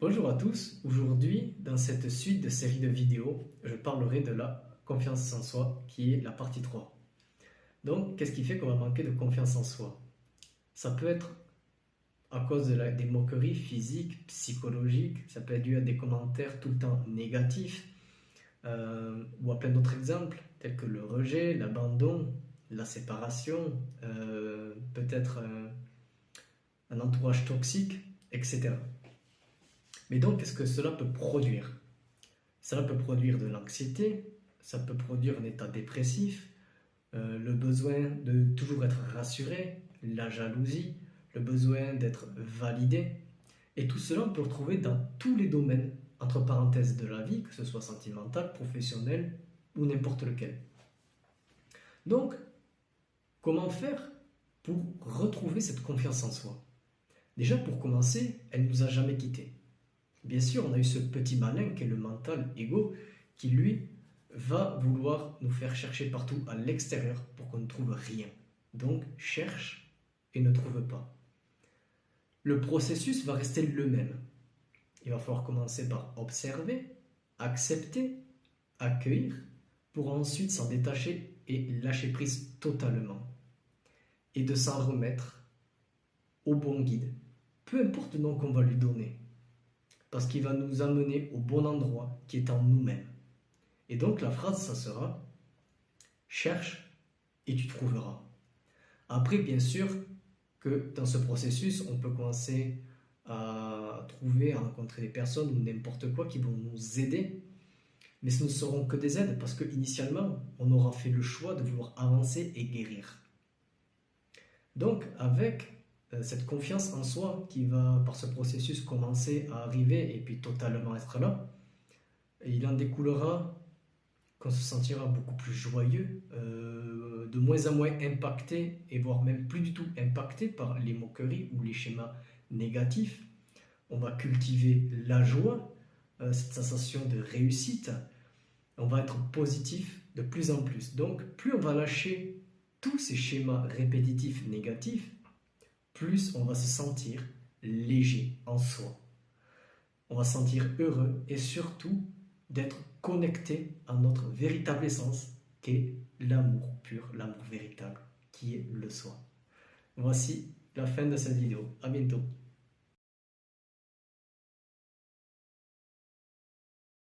Bonjour à tous, aujourd'hui dans cette suite de série de vidéos, je parlerai de la confiance en soi qui est la partie 3. Donc qu'est-ce qui fait qu'on va manquer de confiance en soi? Ça peut être à cause des moqueries physiques, psychologiques, ça peut être dû à des commentaires tout le temps négatifs ou à plein d'autres exemples tels que le rejet, l'abandon, la séparation, peut-être un entourage toxique, etc. Mais donc qu'est-ce que cela peut produire? Ça peut produire de l'anxiété, ça peut produire un état dépressif, le besoin de toujours être rassuré, la jalousie, le besoin d'être validé. Et tout cela, on peut le retrouver dans tous les domaines, entre parenthèses, de la vie, que ce soit sentimental, professionnel ou n'importe lequel. Donc, comment faire pour retrouver cette confiance en soi? Déjà, pour commencer, elle ne nous a jamais quittés. Bien sûr, on a eu ce petit malin qui est le mental ego, qui lui va vouloir nous faire chercher partout à l'extérieur pour qu'on ne trouve rien. Donc, cherche et ne trouve pas. Le processus va rester le même. Il va falloir commencer par observer, accepter, accueillir, pour ensuite s'en détacher et lâcher prise totalement. Et de s'en remettre au bon guide, peu importe le nom qu'on va lui donner, parce qu'il va nous amener au bon endroit qui est en nous-mêmes. Et donc la phrase, ça sera « cherche et tu trouveras ». Après, bien sûr, que dans ce processus, on peut commencer à trouver, à rencontrer des personnes ou n'importe quoi qui vont nous aider, mais ce ne seront que des aides parce qu'initialement, on aura fait le choix de vouloir avancer et guérir. Donc, avec cette confiance en soi qui va, par ce processus, commencer à arriver et puis totalement être là, il en découlera qu'on se sentira beaucoup plus joyeux, de moins en moins impacté, et voire même plus du tout impacté par les moqueries ou les schémas négatifs. On va cultiver la joie, cette sensation de réussite. On va être positif de plus en plus. Donc, plus on va lâcher tous ces schémas répétitifs négatifs, plus on va se sentir léger en soi. On va se sentir heureux et surtout d'être connecté à notre véritable essence, qui est l'amour pur, l'amour véritable, qui est le soi. Voici la fin de cette vidéo. À bientôt.